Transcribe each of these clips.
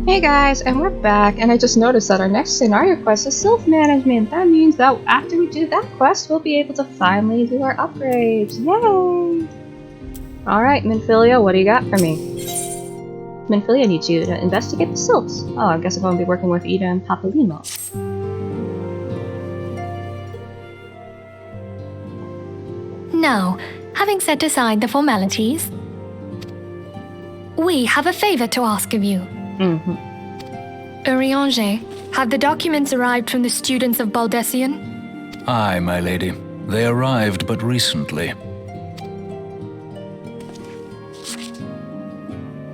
Hey guys, and we're back, and I just noticed that our next scenario quest is self-management. That means that after we do that quest, we'll be able to finally do our upgrades. Yay! Alright, Minfilia, what do you got for me? Minfilia needs you to investigate the sylphs. Oh, I guess I'm going to be working with Ida and Papalimo. Now, having set aside the formalities, we have a favor to ask of you. Urianger, have the documents arrived from the students of Baldessian? Aye, my lady. They arrived but recently.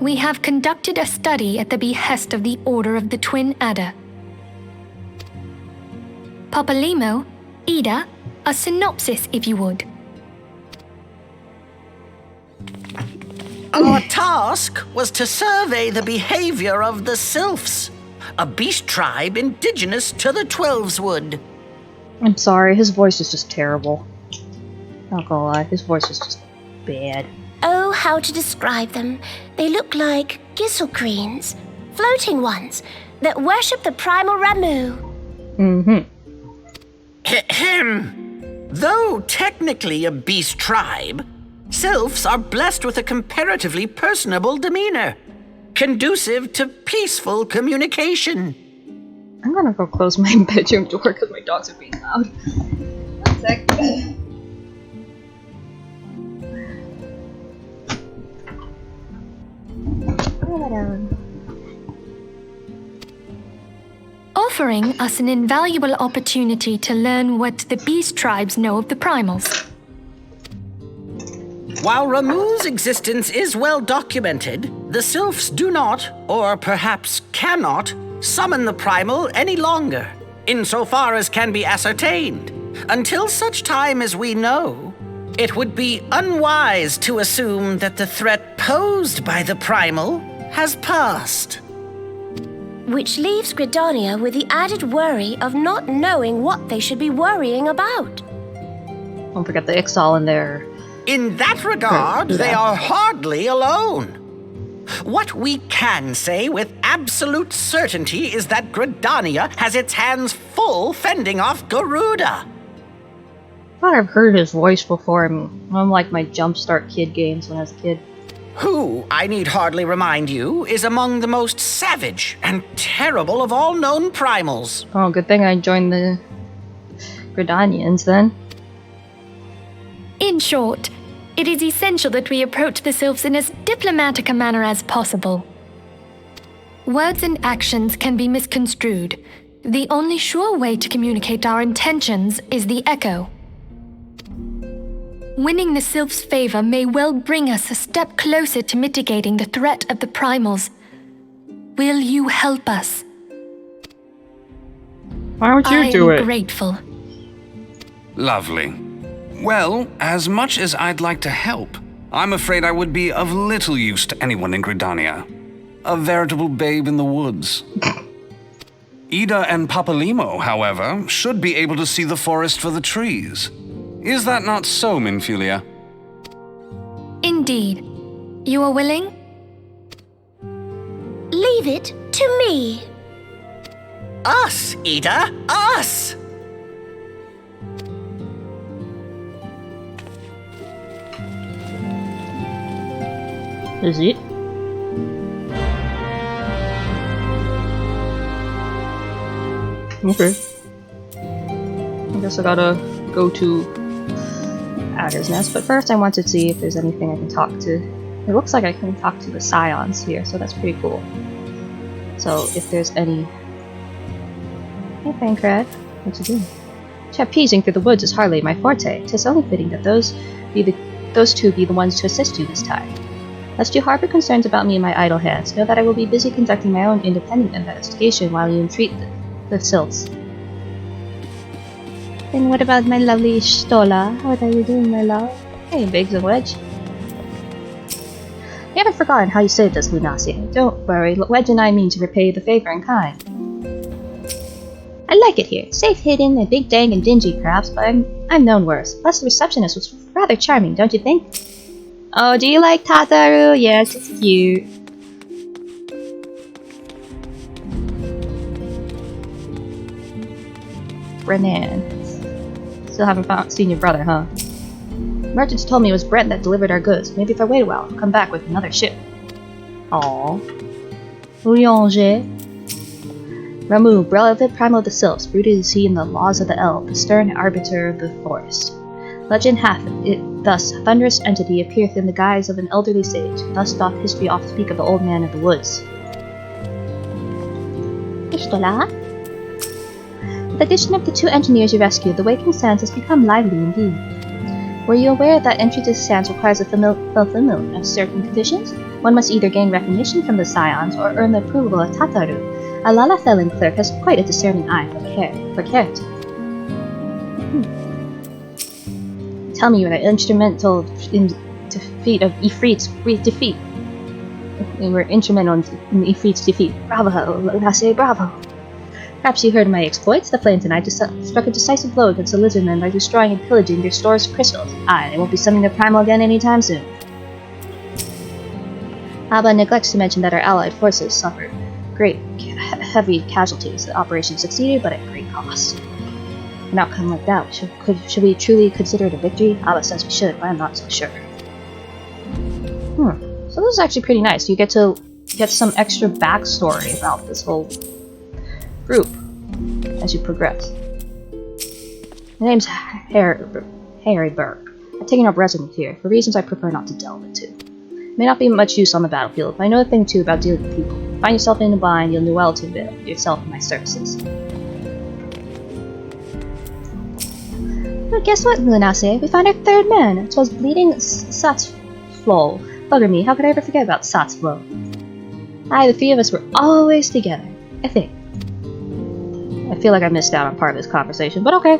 We have conducted a study at the behest of the Order of the Twin Adder. Papalimo, Ida, a synopsis if you would. Our task was to survey the behavior of the sylphs, a beast tribe indigenous to the Twelveswood. I'm sorry, his voice is just terrible. Not gonna lie, his voice is just bad. Oh, how to describe them. They look like gisselcreens, floating ones, that worship the primal Ramu. Though technically a beast tribe, sylphs are blessed with a comparatively personable demeanor, conducive to peaceful communication. I'm gonna go close my bedroom door because my dogs are being loud. One sec. Offering us an invaluable opportunity to learn what the beast tribes know of the primals. While Ramu's existence is well documented, the sylphs do not, or perhaps cannot, summon the primal any longer, insofar as can be ascertained. Until such time as we know, it would be unwise to assume that the threat posed by the primal has passed. Which leaves Gridania with the added worry of not knowing what they should be worrying about. Don't forget the Ixal in there. In that regard, they are hardly alone. What we can say with absolute certainty is that Gridania has its hands full fending off Garuda. I thought I've heard his voice before, unlike my Jumpstart Kid games when I was a kid. Who, I need hardly remind you, is among the most savage and terrible of all known primals. Oh, good thing I joined the Gridanians then. In short, it is essential that we approach the sylphs in as diplomatic a manner as possible. Words and actions can be misconstrued. The only sure way to communicate our intentions is the echo. Winning the sylphs' favor may well bring us a step closer to mitigating the threat of the primals. Will you help us? Why don't you do it? I am grateful. Lovely. Well, as much as I'd like to help, I'm afraid I would be of little use to anyone in Gridania. A veritable babe in the woods. Ida and Papalimo, however, should be able to see the forest for the trees. Is that not so, Minfilia? Indeed. You are willing? Leave it to me. Us, Ida, us! Is it? Okay. I guess I gotta go to Adder's Nest, but first I want to see if there's anything I can talk to. It looks like I can talk to the Scions here, so that's pretty cool. So if there's any... Hey Pancrad, what you doing? Trapezing through the woods is hardly my forte. 'Tis only fitting that those two be the ones to assist you this time. Lest you harbor concerns about me and my idle hands, know that I will be busy conducting my own independent investigation while you entreat the sylphs. And what about my lovely Stola? What are you doing, my love? Hey, Biggs and Wedge. We haven't forgotten how you saved us, Lunacia. Don't worry, Wedge and I mean to repay the favor in kind. I like it here. Safe hidden, a big dang and dingy perhaps, but I'm known worse. Plus the receptionist was rather charming, don't you think? Oh, do you like Tataru? Yes, it's cute. Brennan. Still haven't seen your brother, huh? Merchants told me it was Brent that delivered our goods. Maybe if I wait a while, I'll come back with another ship. Aww. Louange. Ramu, beloved primal of the sylphs, rooted is he in the laws of the Eld, the stern arbiter of the forest. Legend hath it thus, a thunderous entity appeareth in the guise of an elderly sage. Thus doth history oft speak of the old man of the woods. Ishtola? With the addition of the 2 engineers you rescued, the Waking Sands has become lively indeed. Were you aware that entry to the Sands requires the fulfillment of certain conditions? One must either gain recognition from the Scions or earn the approval of Tataru. A Lalafellan clerk has quite a discerning eye for character. Tell me you were instrumental in defeat of Ifrit's defeat. You were instrumental in Ifrit's defeat. Bravo, Lase, bravo. Perhaps you heard of my exploits. The flame tonight struck a decisive blow against the lizardmen by destroying and pillaging their stores of crystals. Aye, they won't be summoning the primal again anytime soon. Abba neglects to mention that our allied forces suffered great heavy casualties. The operation succeeded, but at great cost. An outcome like that, should we truly consider it a victory? Abba says we should, but I'm not so sure. So this is actually pretty nice. You get to get some extra backstory about this whole group as you progress. My name's Harry Burke. I've taken up residence here, for reasons I prefer not to delve into. It may not be much use on the battlefield, but I know a thing or two about dealing with people. Find yourself in a bind, you'll do well to avail yourself of my services. Well, guess what, Lunase? We found our 3rd man. It was bleeding Satsflo. Bugger me, how could I ever forget about Satsflo? Aye, the 3 of us were always together, I think. I feel like I missed out on part of this conversation, but okay.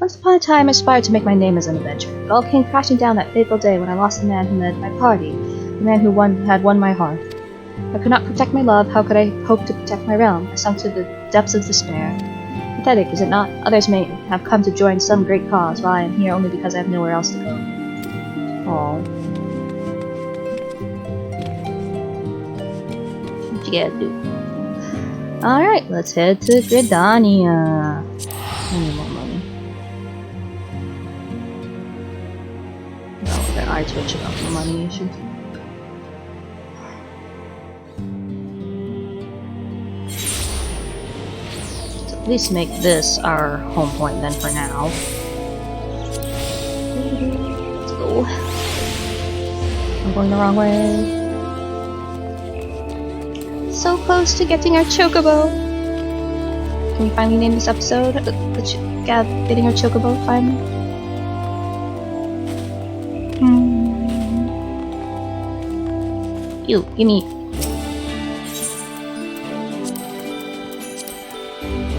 Once upon a time, I aspired to make my name as an adventurer. It all came crashing down that fateful day when I lost the man who led my party, the man who had won my heart. If I could not protect my love, how could I hope to protect my realm? I sunk to the depths of despair. Pathetic, is it not? Others may have come to join some great cause, while I am here only because I have nowhere else to go. Aww. What you gotta do? Alright, let's head to Gridania. I need more money. Oh, that eye twitch about the money issue. So at least make this our home point then for now. Let's go. I'm going the wrong way. So close to getting our Chocobo. Can we finally name this episode? Getting our Chocobo finally? You, gimme.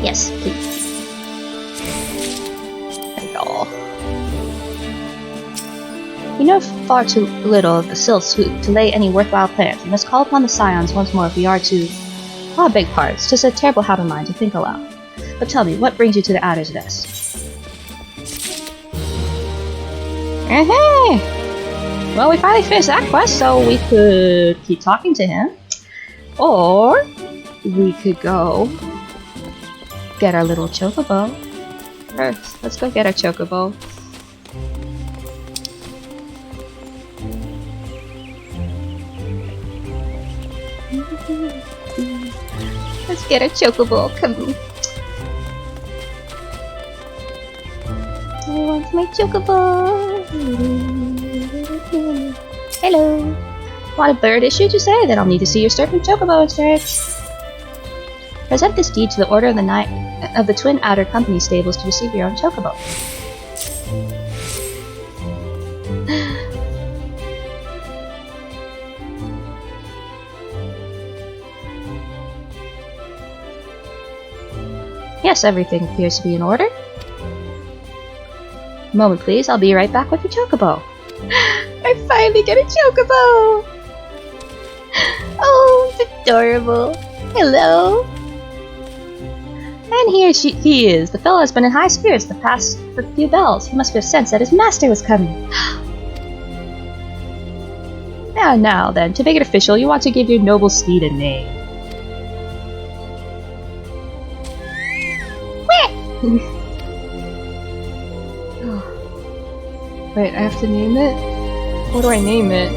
Yes, please. There we go. We know far too little of the Sylphs to lay any worthwhile plans. We must call upon the Scions once more if we are to... Oh, I beg pardon. It's just a terrible habit of mine to think aloud. But tell me, what brings you to the Adder's Nest? Well, we finally finished that quest, so we could keep talking to him. Or we could go get our little Chocobo. First, let's go get our Chocobo. Let's get our Chocobo. Come on. I want my Chocobo. Hello. Want a bird issue to say? Then I'll need to see your serpent Chocobo instead. Present this deed to the Order of the Twin Outer Company stables to receive your own Chocobo. Yes, everything appears to be in order. A moment, please. I'll be right back with your Chocobo. I finally get a Chocobo! Oh, it's adorable. Hello. And here he is. The fellow has been in high spirits the past few bells. He must have sensed that his master was coming. Now then, to make it official, you want to give your noble steed a name. Wait, I have to name it? What do I name it?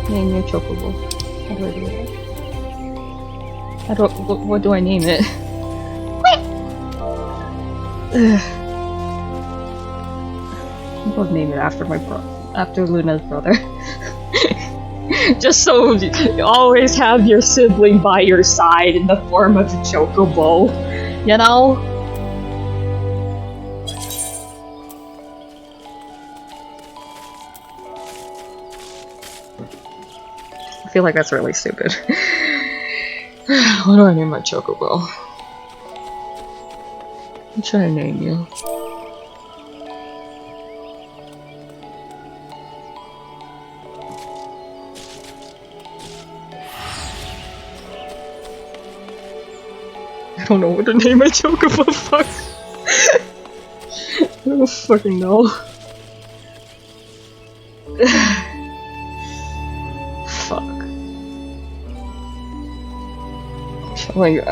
Name your Chocobo. How do I do that? What do I name it? I'll name it after after Luna's brother. Just so you always have your sibling by your side in the form of a Chocobo, you know? I feel like that's really stupid. What do I name my Chocobo? What should I name you? I don't know what to name my Chocobo. Fuck. I don't fucking know. Fuck. Like,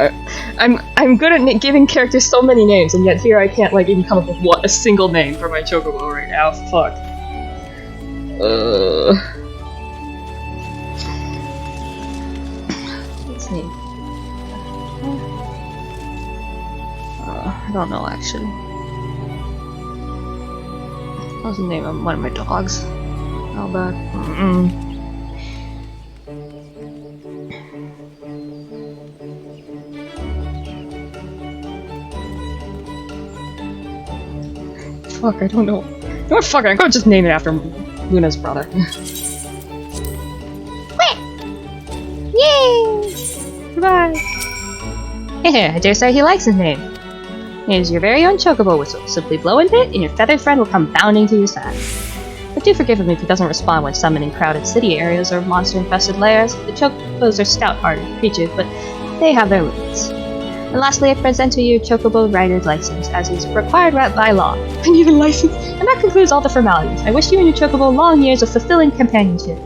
I'm good at giving characters so many names, and yet here I can't like even come up with a single name for my Chocobo right now. Fuck. Let's see. I don't know actually. What's the name of one of my dogs? How bad? Fuck, I don't know. You know what, fuck it, I'm gonna just name it after Luna's brother. Yay! Goodbye! I dare say he likes his name. It is your very own Chocobo whistle. Simply blow into it, and your feathered friend will come bounding to your side. But do forgive him if he doesn't respond when summoned in crowded city areas or monster-infested lairs. The Chocobos are stout-hearted creatures, but they have their limits. And lastly, I present to you Chocobo Rider's license, as is required by law. I need a license, and that concludes all the formalities. I wish you and your Chocobo long years of fulfilling companionship.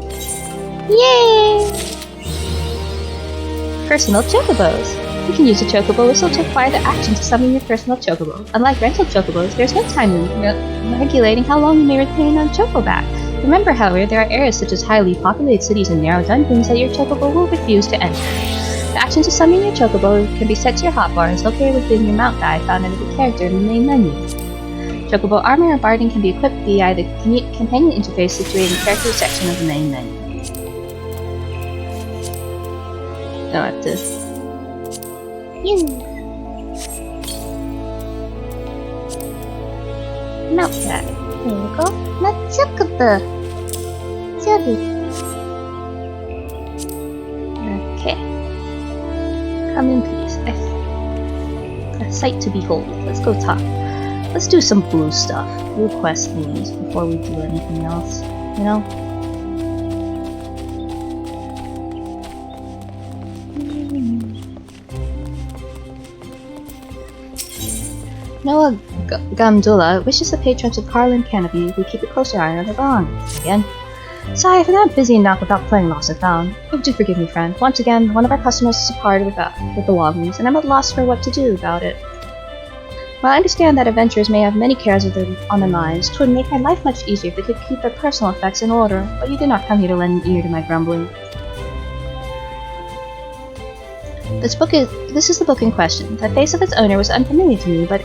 Yay! Personal Chocobos. You can use a Chocobo whistle to acquire the action to summon your personal Chocobo. Unlike rental Chocobos, there's no time limit regulating how long you may retain on Chocoback. Remember, however, there are areas such as highly populated cities and narrow dungeons that your Chocobo will refuse to enter. The action to summon your Chocobo can be set to your hotbar and is located within your mount die found under the character in the main menu. Chocobo armor and barding can be equipped via the companion interface situated in the character section of the main menu. Now I have to... Mount that. There we go. Not Chocobo. Chocobo. Okay. Come in peace. A sight to behold. Let's go talk. Let's do some blue stuff. Blue quest things before we do anything else. You know? Noah Gamdullah wishes the patrons of Carlin Canopy would keep a closer eye on their belongings. Again. Sorry if I'm not busy enough without playing Lost and Found. Oh, do forgive me, friend. Once again, one of our customers is departed with belongings, and I'm at loss for what to do about it. While I understand that adventurers may have many cares on their minds, 'twould make my life much easier if they could keep their personal effects in order, but you did not come here to lend an ear to my grumbling. This is the book in question. The face of its owner was unfamiliar to me, but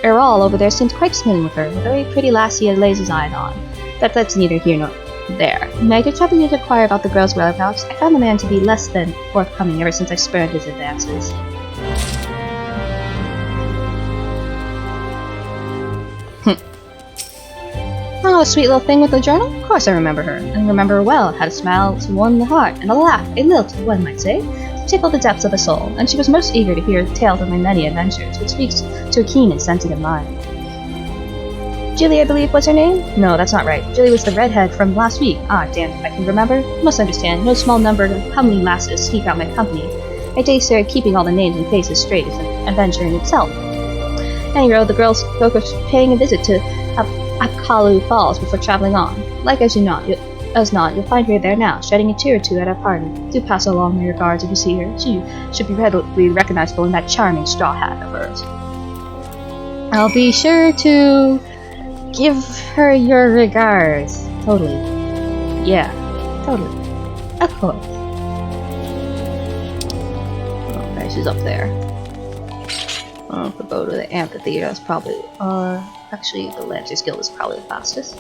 Errol over there seems quite smitten with her, a very pretty lassie he lays his eye on. But that's neither here nor there. When I did trouble you to inquire about the girl's whereabouts, I found the man to be less than forthcoming ever since I spurned his advances. Oh, a sweet little thing with a journal? Of course I remember her, and remember her well. Had a smile to warm the heart, and a laugh, a lilt, one might say, to tickle the depths of the soul, and she was most eager to hear tales of my many adventures, which speaks to a keen and sensitive mind. Julie, I believe, was her name? No, that's not right. Julie was the redhead from last week. Ah, damn, if I can remember. You must understand, no small number of comely lasses seek out my company. I dare say keeping all the names and faces straight is an adventure in itself. Anyhow, the girls spoke of paying a visit to Apkalu Falls before traveling on. Like as you know, As not, you'll find her there now, shedding a tear or two at our party. Do pass along my regards if you see her. She should be readily recognizable in that charming straw hat of hers. I'll be sure to give her your regards. Totally. Yeah, totally. Of course. Okay, she's up there. If we go to the amphitheater, that's probably, actually the Lancers Guild is probably the fastest.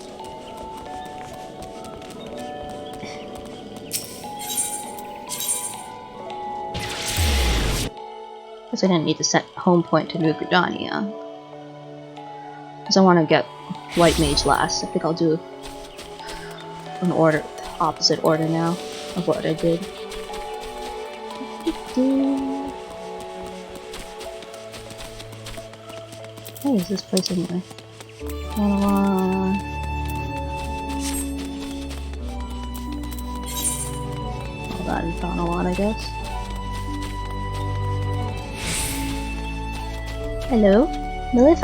Guess I didn't need to set home point to New Gridania. Because I want to get White Mage last. I think I'll do an order, opposite order now of what I did. What is this place anyway? Oh, that is Don a lot, I guess. Hello? Melith,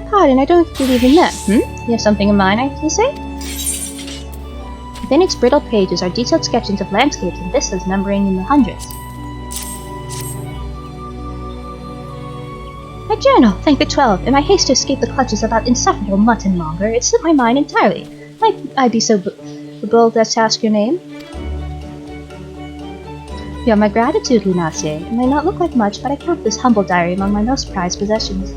pardon, I don't believe in that. You have something in mind, you say? Within its brittle pages are detailed sketches of landscapes and vistas numbering in the hundreds. My journal, thank the 12. In my haste to escape the clutches of that insufferable mutton monger, it slipped my mind entirely. Might I be so bold as to ask your name? You have my gratitude, Lunacier. It may not look like much, but I count this humble diary among my most prized possessions.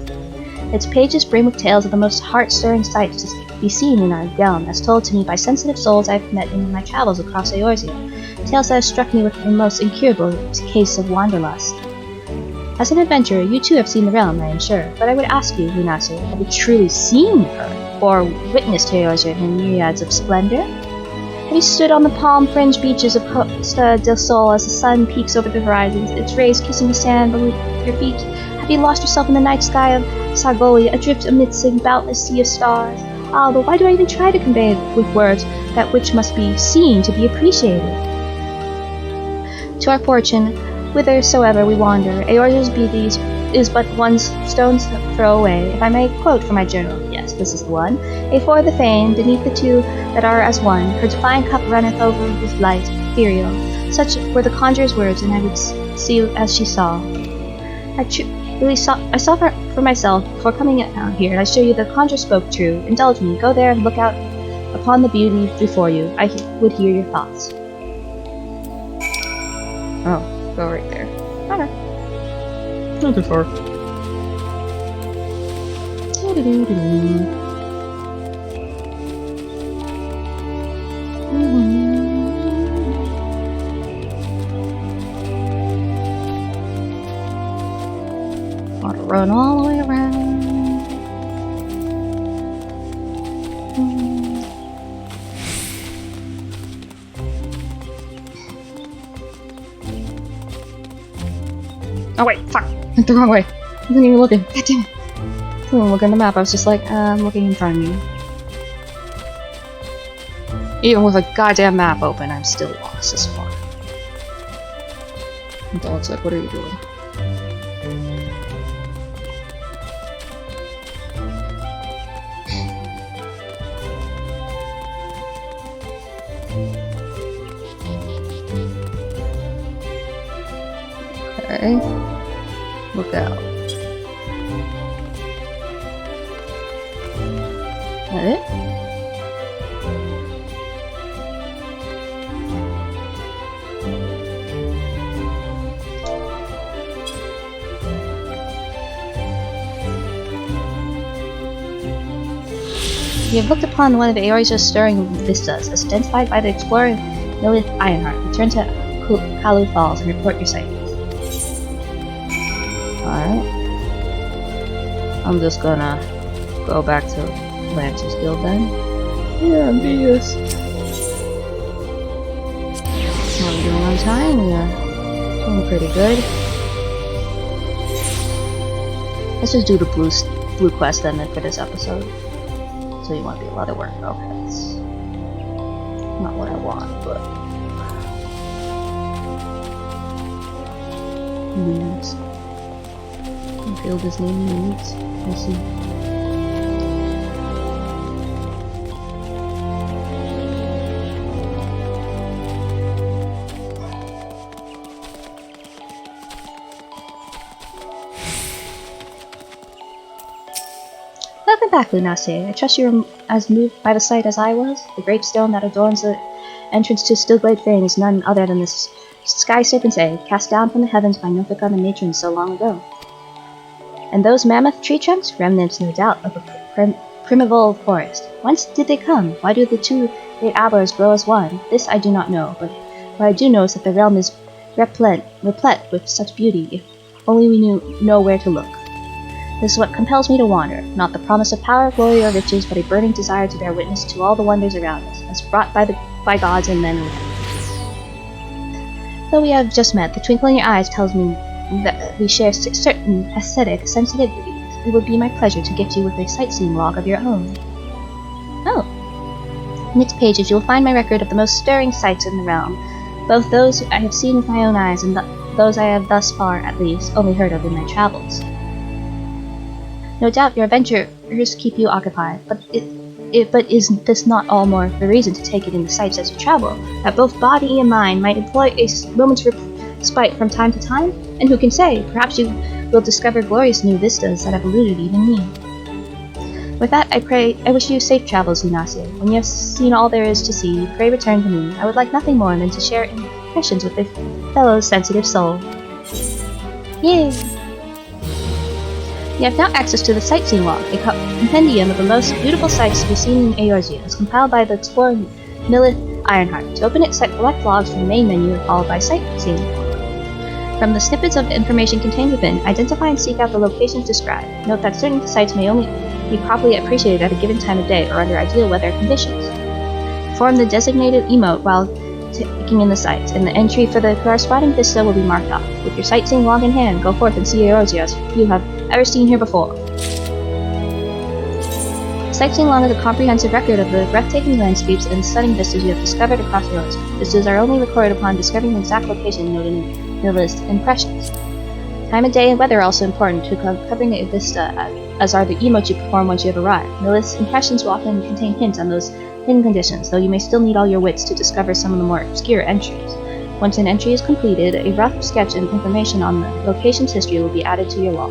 Its pages brim with tales of the most heart-stirring sights to be seen in our realm, as told to me by sensitive souls I've met in my travels across Eorzea. Tales that have struck me with the most incurable case of wanderlust. As an adventurer, you too have seen the realm, I am sure, but I would ask you, Lunacier, have you truly seen her, or witnessed Eorzea in her myriads of splendor? Have you stood on the palm-fringed beaches of Costa del Sol as the sun peeks over the horizons, its rays kissing the sand beneath your feet? Have you lost yourself in the night sky of Sargoli, adrift amidst a boundless sea of stars? Ah, but why do I even try to convey with words that which must be seen to be appreciated? To our fortune, whithersoever we wander, Eorzea's beauty is but one stone's throw away. If I may quote from my journal, yes, this is the one. A for the fain, beneath the two that are as one, her divine cup runneth over with light, ethereal. Such were the conjurer's words, and I would see as she saw. I saw for myself before coming out here, and I assure you the conjurer spoke true. Indulge me, go there and look out upon the beauty before you. I would hear your thoughts. Oh, go right there. Okay. Not too far. Want to run all the way around. Oh wait, fuck! I went the wrong way. I wasn't even looking. God damn it! I wasn't looking at the map. I was just like, I'm looking in front of me. Even with a goddamn map open, I'm still lost as fuck. The dog's like, what are you doing? Okay. Look out. That it? You have looked upon one of Eorzea's stirring vistas, as identified by the explorer Lilith Ironheart. Return to Kalu Falls and report your sightings. Alright. I'm just gonna go back to Lancers Guild then. Yeah, I'm BS. How are we doing on time? Yeah. Doing pretty good. Let's just do the blue quest then for this episode. So you want to do leather work? Okay, that's not what I want, but needs. Build his name needs. I see. back, Lunace. I trust you are as moved by the sight as I was. The great stone that adorns the entrance to Stillglade Fane is none other than this sky serpent's egg, cast down from the heavens by Nothica the matrons so long ago. And those mammoth tree trunks? Remnants, no doubt, of a primeval forest. Whence did they come? Why do the two great arbors grow as one? This I do not know, but what I do know is that the realm is replete with such beauty, if only we know where to look. This is what compels me to wander, not the promise of power, glory, or riches, but a burning desire to bear witness to all the wonders around us, as brought by gods and men alike. Though we have just met, the twinkle in your eyes tells me that we share certain aesthetic sensitivities. It would be my pleasure to gift you with a sightseeing log of your own. Oh. In its pages you will find my record of the most stirring sights in the realm, both those I have seen with my own eyes and those I have thus far, at least, only heard of in my travels. No doubt your adventures keep you occupied, but is this not all more the reason to take it in the sights as you travel, that both body and mind might employ a moment's respite from time to time? And who can say, perhaps you will discover glorious new vistas that have eluded even me. With that, I wish you safe travels, Lunacia. When you have seen all there is to see, pray return to me. I would like nothing more than to share impressions with a fellow's sensitive soul. Yay! You have now access to the Sightseeing Log, a compendium of the most beautiful sights to be seen in Eorzea. It's compiled by the explorer Lilith Ironheart. To open it, select logs from the main menu followed by Sightseeing. From the snippets of information contained within, identify and seek out the locations described. Note that certain sites may only be properly appreciated at a given time of day or under ideal weather conditions. Perform the designated emote while taking in the sights, and the entry for the corresponding vista will be marked off. With your sightseeing log in hand, go forth and see Eorzea as you have ever seen here before. Sightseeing log is a comprehensive record of the breathtaking landscapes and stunning vistas you have discovered across Eorzea. Vistas are only recorded upon discovering the exact location noted in the list impressions. Time of day and weather are also important to covering a vista, as are the emotes you perform once you have arrived. The list impressions will often contain hints on those hidden conditions, though you may still need all your wits to discover some of the more obscure entries. Once an entry is completed, a rough sketch and information on the location's history will be added to your log.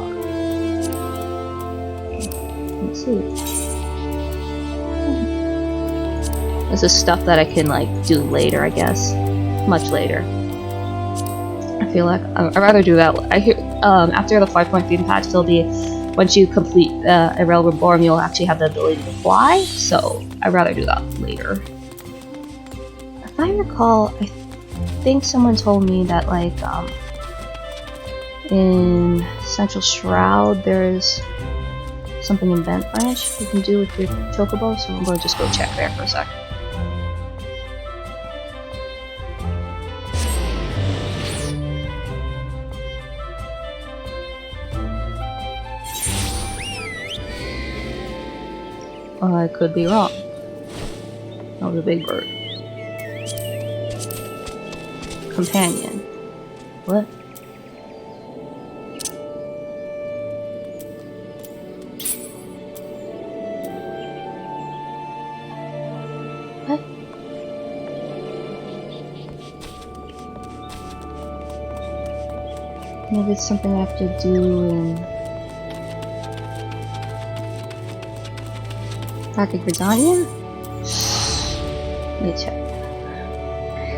Let's see. This is stuff that I can do later, I guess. Much later. I feel like I'd rather do that. I hear after the 5.3 patch, there'll be once you complete a Reborn, you'll actually have the ability to fly. So I'd rather do that later. If I recall, I think someone told me that in Central Shroud there's something in Bent Branch you can do with your Chocobo. So I'm going to just go check there for a sec. I could be wrong. That was a big bird. Companion. What? What? Maybe it's something I have to do in back at Gridania? Let me check.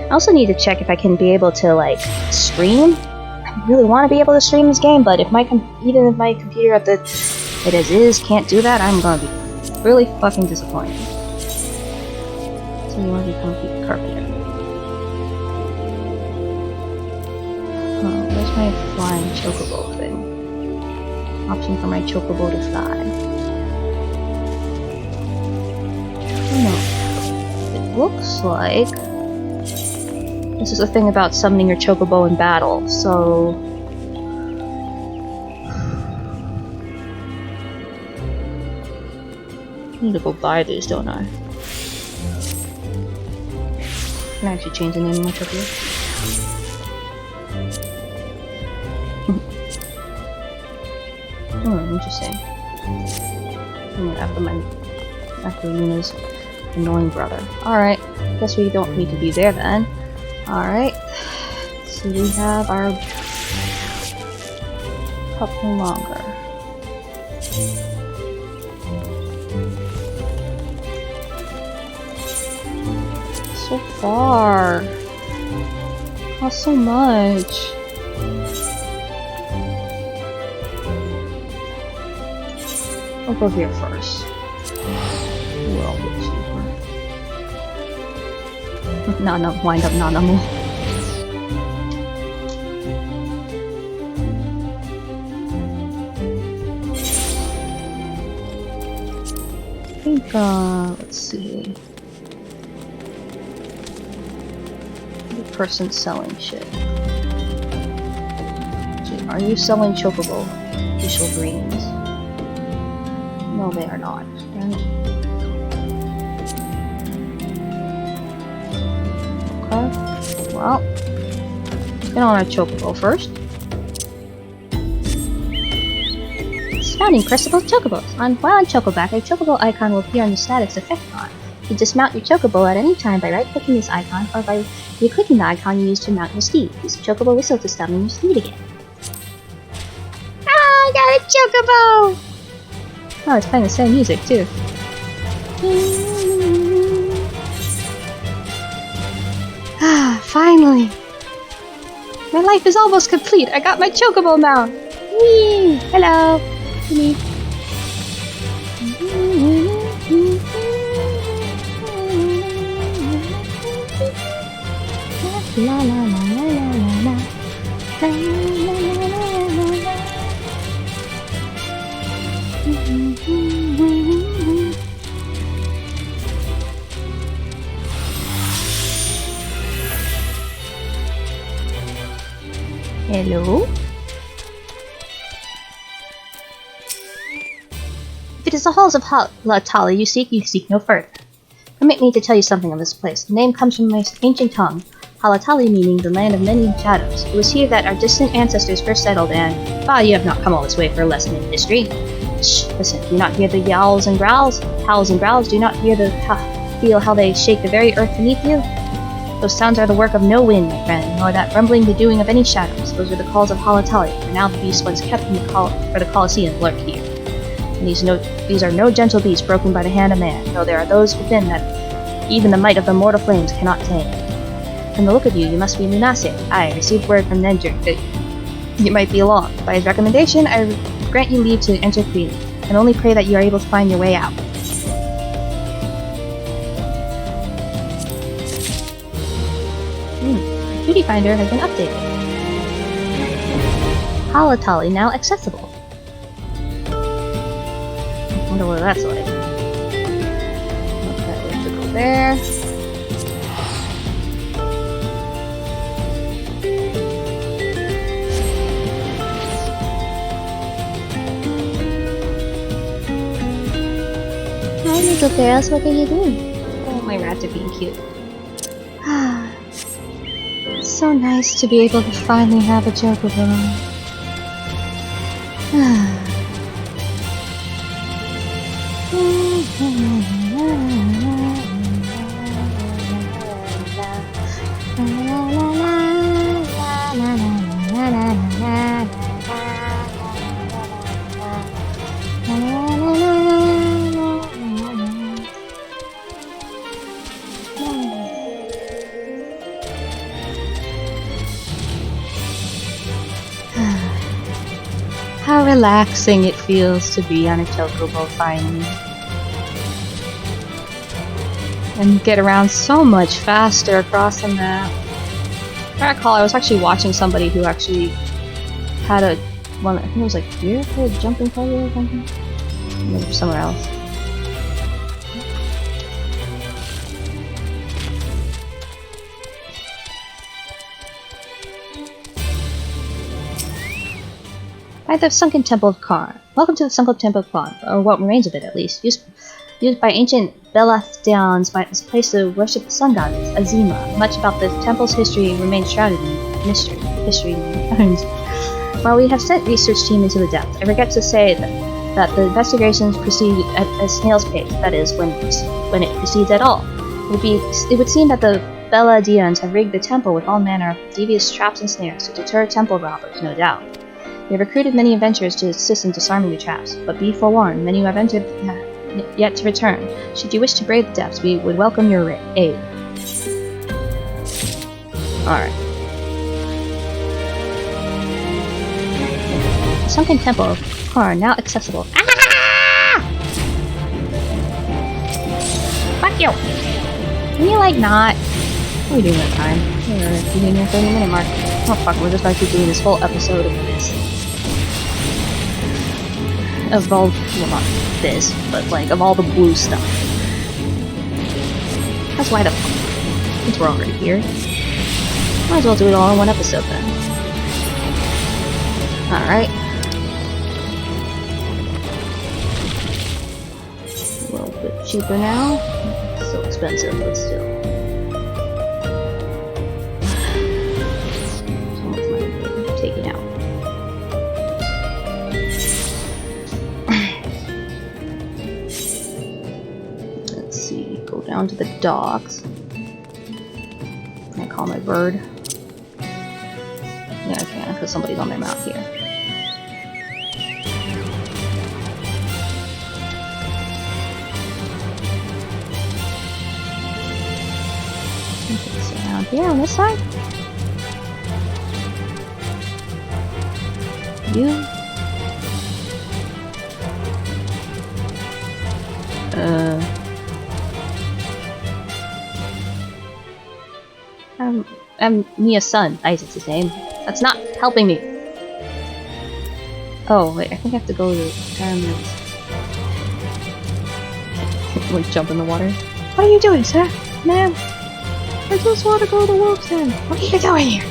I also need to check if I can be able to stream. I really want to be able to stream this game, but if even if my computer at it as is can't do that, I'm gonna be really fucking disappointed. So you want to become a carpenter? Oh, where's my flying Chocobo thing? Option for my Chocobo to fly. No. It looks like this is the thing about summoning your Chocobo in battle, so I need to go buy these, don't I? Can I actually change the name of my Chocobo? Oh, interesting. After Luna's annoying brother. Alright, guess we don't need to be there then. Alright, so we have our pup no longer. so far. Not so much. I'll go here first. Well, cheaper. Nana, wind up Nanamu. I think, let's see. The person selling shit. Are you selling Chocobo? Official greens. No, they are not. Right? Okay. Well, get on a Chocobo first. Dismounting, press both Chocobos. While on Chocoback, a Chocobo icon will appear on the status effect bar. You can dismount your Chocobo at any time by right-clicking this icon, or by clicking the icon you used to mount your steed. Use the Chocobo whistle to summon your steed again. Ah, I got a Chocobo! Oh, it's playing the same music, too. Ah, finally! My life is almost complete! I got my Chocobo mount! Whee! Hello! Me. La la la la la la. Hello? If it is the halls of Halatali you seek no further. Permit me to tell you something of this place. The name comes from my ancient tongue, Halatali meaning the land of many shadows. It was here that our distant ancestors first settled and... you have not come all this way for a lesson in history. Shh, listen, do you not hear the yowls and growls? Howls and growls, do you not hear feel how they shake the very earth beneath you? Those sounds are the work of no wind, my friend, nor that rumbling the doing of any shadows. Those are the calls of Halatali, for now the beasts once kept in the Colosseum lurk here. And these are no gentle beasts broken by the hand of man, though there are those within that even the might of the mortal flames cannot tame. From the look of you, you must be Lunase. I received word from Nendrick that you might be along. By his recommendation, I grant you leave to enter freely, and only pray that you are able to find your way out. Duty Finder has been updated. Halatali now accessible. I wonder what that's like. Okay, we have to go there. Hi, little girls, what are you doing? Oh, my rats are being cute. So nice to be able to finally have a Chocobo. How relaxing it feels to be on a Chocobo finally. And get around so much faster across the map. I recall I was actually watching somebody who actually had a one, I think it was like here for a jumping puzzle or something. Maybe somewhere else. By the Sunken Temple of Karn. Welcome to the Sunken Temple of Karn, or what remains of it at least. Used by ancient Belathians as a place to worship the sun goddess, Azima. Much about the temple's history remains shrouded in mystery. While we have sent research team into the depths, I forget to say that the investigations proceed at a snail's pace, that is, when it proceeds at all. It would seem that the Belathians have rigged the temple with all manner of devious traps and snares to deter temple robbers, no doubt. We have recruited many adventurers to assist in disarming the traps, but be forewarned, many who have entered have yet to return. Should you wish to brave the depths, we would welcome your aid. Alright. Sunken Temple are now accessible. Ah! Fuck you! Can you, like, not? What are we doing that time? We're doing the 30-minute mark. Oh fuck, we're just gonna keep doing this whole episode of this. Of all, well, not this, but like, of all the blue stuff. That's why the fuck, since we're already here. Might as well do it all in one episode then. Alright. A little bit cheaper now. Still expensive, but still. So much money taken out. Let's see, go down to the docks. Can I call my bird? Yeah, I can, because somebody's on their mount here. It's around here on this side. You. I'm Mia's son. Isaac's his name. That's not helping me. Oh, wait, I think I have to go to the like, jump in the water. What are you doing, sir? Ma'am? I just want to go to the wolf's den. What are you doing here?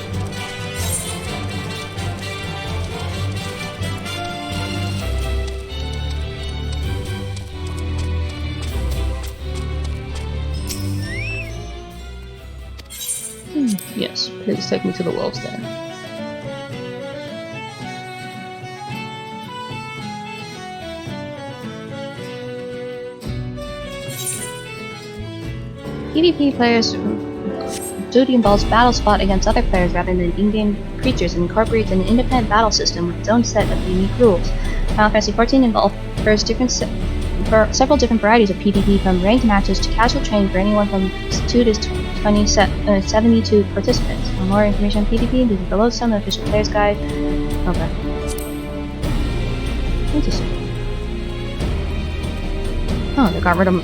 Yes, please take me to the wolf's den. PvP players' duty involves battle spot against other players rather than in-game creatures and incorporates an independent battle system with its own set of unique rules. Final Fantasy XIV offers several different varieties of PvP, from ranked matches to casual training for anyone from 2 to 72 participants. For more information on PvP, visit below some of the official player's guide. Okay. Interesting. Oh, they got rid of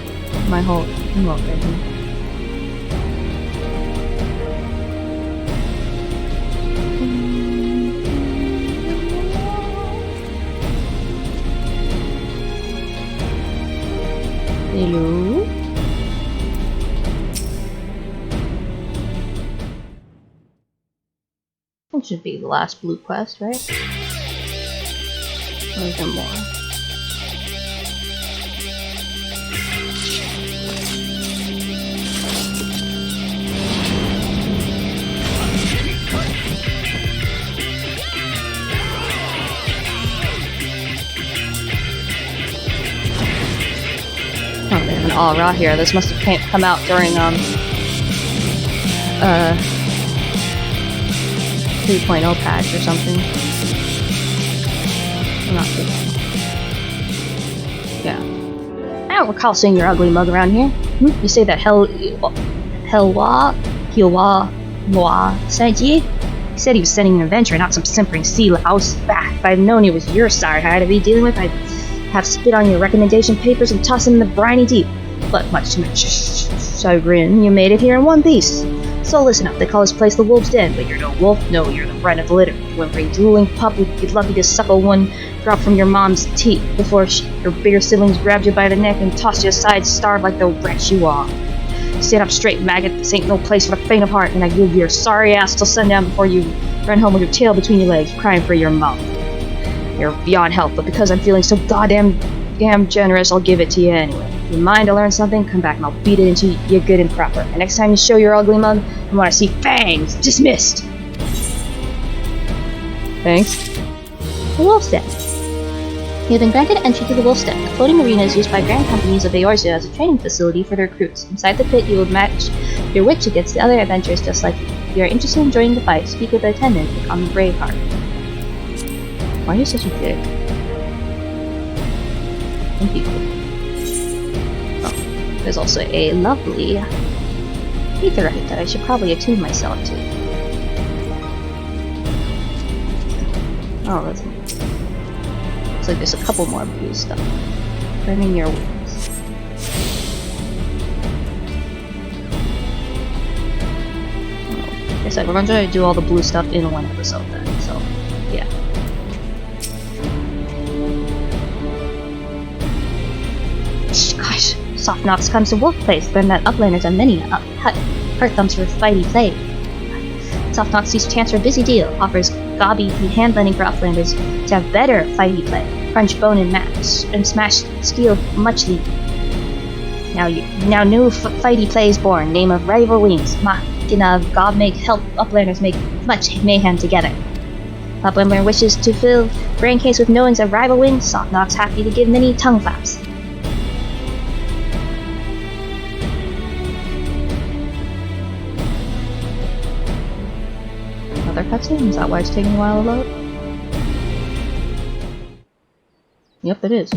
my whole emote right here. Hello? That should be the last blue quest, right? Or is there more? Oh, they have an all raw here. This must have come out during 3.0 patch or something. I'm not sure. Yeah. I don't recall seeing your ugly mug around here. You say that Hiwa sent you? He said he was sending an adventurer, not some simpering sea louse. Bah, if I'd known it was your sire I'd be dealing with, I'd have spit on your recommendation papers and toss them in the briny deep. But much to my chagrin, you made it here in one piece. So listen up, they call this place the Wolf's Den, but you're no wolf, no, you're the brat of the litter. Whimpering, drooling pup would be lucky to suckle one drop from your mom's teat before your bigger siblings grabbed you by the neck and tossed you aside, starved like the wretch you are. Stand up straight, maggot, this ain't no place for the faint of heart, and I give your sorry ass till sundown before you run home with your tail between your legs, crying for your mom. You're beyond help, but because I'm feeling so goddamn generous, I'll give it to you anyway. If you mind to learn something, come back and I'll beat it into you good and proper. And next time you show your ugly mug, I want to see fangs. Dismissed. Thanks. The Wolf's Den. You have been granted entry to the Wolf's Den. The floating arena is used by grand companies of Eorzea as a training facility for their recruits. Inside the pit, you will match your witch against the other adventurers just like you. If you are interested in joining the fight, speak with the attendant on the Braveheart. Why are you such a dick? Thank you. Oh, there's also a lovely meteorite that I should probably attune myself to. Oh, that's nice. Looks like there's a couple more blue stuff. Burning your wings. Like I said, we're going to try to do all the blue stuff in one episode then, so yeah. Gosh, Soft Knox comes to Wolf Place, learn that uplanders are many hurt thumbs for fighty play. Soft Knox sees chance for a busy deal, offers gobby hand blending for uplanders to have better fighty play, crunch bone and match, and smash steel muchly. Now new fighty play is born, name of Rival Wings, Machina of God make help uplanders make much mayhem together. Uplander wishes to fill brain case with knowings of Rival Wings, Soft Knox happy to give many tongue flaps. Another cutscene? Is that why it's taking a while to load? Yep, it is.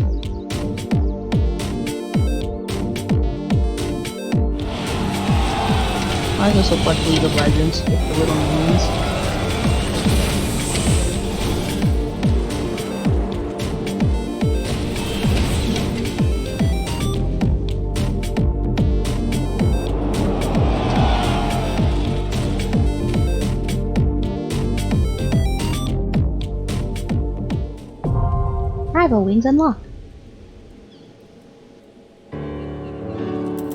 Why does this look like League of Legends with the little minions? Rival Wings unlocked.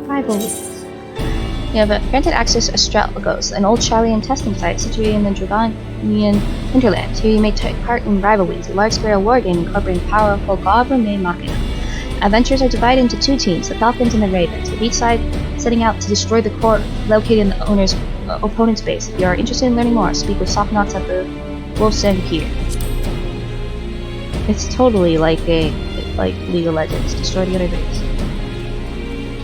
Rival Wings. You have granted access to Astralogos, an old Shalian testing site situated in the Dragonian hinterland. Here you may take part in Rival Wings, a large-scale wargame incorporating powerful God-made Machina. Adventurers are divided into two teams, the Falcons and the Ravens, with each side setting out to destroy the core located in the owner's opponent's base. If you are interested in learning more, speak with Soft Knox at the Wolf's End Pier. It's totally like League of Legends. Destroy the other base.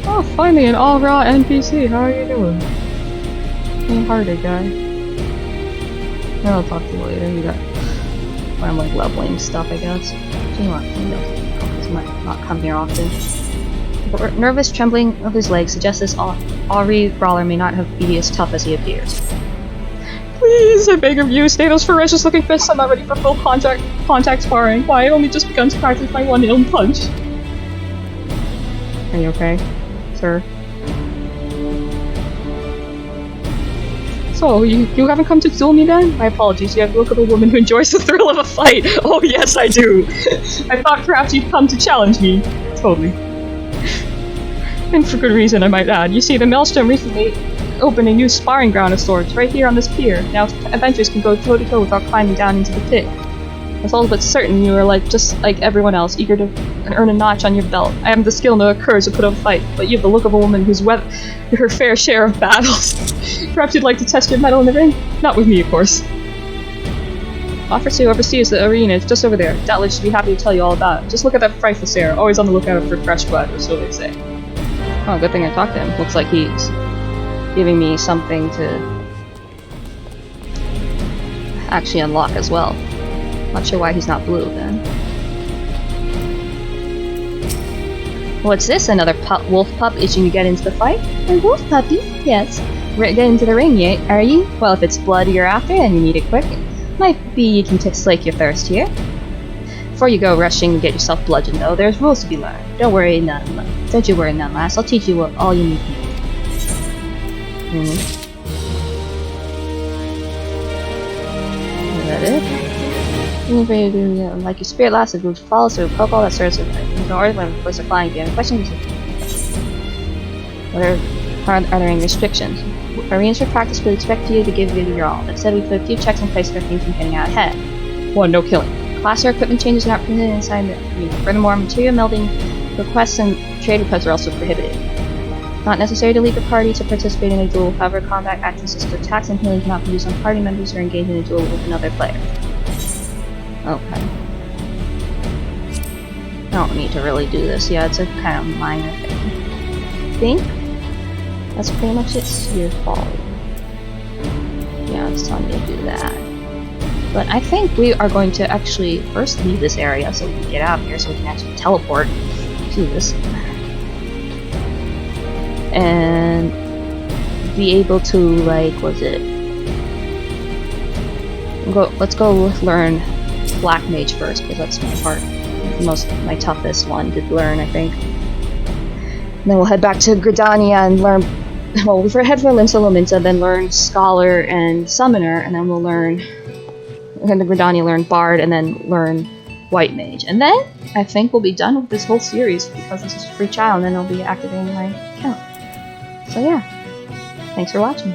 Oh, finally an all-raw NPC. How are you doing? Faint-hearted guy. I'll talk to you later. You got... I'm like leveling stuff, I guess. So you want? He might not come here often. Nervous trembling of his legs suggests this Auri brawler may not be as tough as he appears. Please, I beg of you, stay those ferocious looking fists. I'm not ready for full contact sparring. Why, I only just begun to practice my one ill punch. Are you okay, sir? So, you haven't come to duel me then? My apologies, you have the look of a woman who enjoys the thrill of a fight. Oh yes, I do. I thought perhaps you'd come to challenge me. Totally. And for good reason, I might add. You see, the Maelstrom recently opened a new sparring ground of sorts, right here on this pier. Now adventurers can go toe-to-toe without climbing down into the pit. I was all but certain you were just like everyone else, eager to earn a notch on your belt. I have the skill no courage to put up a fight, but you have the look of a woman who's weathered her fair share of battles. Perhaps you'd like to test your mettle in the ring? Not with me, of course. Officer who oversees the arena is just over there. Doubtless should be happy to tell you all about it. Just look at that frightful stare, always on the lookout for fresh blood, or so they say. Oh, good thing I talked to him. Looks like he's giving me something to actually unlock as well. Not sure why he's not blue then. What's this? Another wolf pup itching to get into the fight? A wolf puppy? Yes. Get into the ring, are you? Well, if it's blood you're after and you need it quick, might be you can slake your thirst here. Before you go rushing and get yourself bludgeoned though, there's rules to be learned. Don't you worry none, lass. I'll teach you all you need to know. Is that it? Like your spirit lass, it follows through a protocol that serves as an order when bullets are flying. If you have any questions, are there any restrictions? Arenas for practice would expect you to give it your all. That said, we put a few checks in place to prevent things from getting out ahead. 1. No killing. Class or equipment changes are not permitted inside the arena. Furthermore, material melding requests and trade requests are also prohibited. Not necessary to leave the party to participate in a duel. However, combat actions such as attacks and healing cannot be used on party members who are engaged in a duel with another player. Okay. I don't need to really do this. Yeah, it's a kind of minor thing. I think that's pretty much it. Sphere Fall. Yeah, it's telling me to do that. But I think we are going to actually first leave this area so we can get out of here so we can actually teleport to this. And be able to, like, let's go learn Black Mage first, because that's my toughest one to learn, I think. And then we'll head back to Gridania and learn. Well, we'll head for Linta Lominta, then learn Scholar and Summoner, and then we'll learn. And the Gridania learn Bard, and then learn White Mage. And then I think we'll be done with this whole series because this is a free trial, and then I'll be activating my account. So yeah, thanks for watching.